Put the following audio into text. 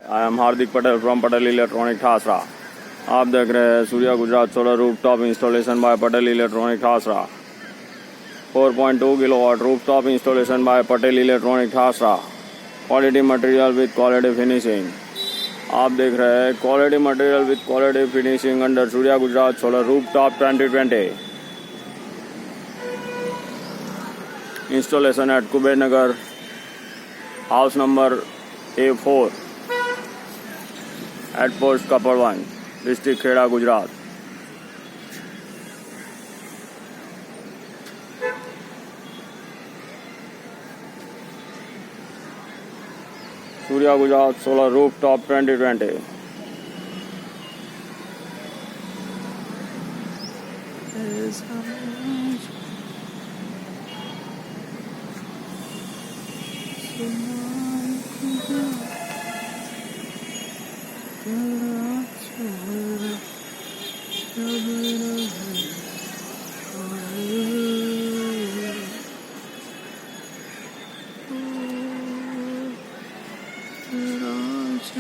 I am Hardik Patel from Patel electronic Thasra. आप देख रहे हैं Surya Gujarat solar rooftop installation by Patel electronic Thasra. 4.2 kilowatt rooftop installation by Patel electronic Thasra. Quality material with quality finishing. आप देख रहे हैं quality material with quality finishing under Surya Gujarat solar rooftop 2020। Installation at Kuber Nagar, house number A4 at post kapadwanj, district Kheda, Gujarat। Surya Gujarat solar rooftop 2020।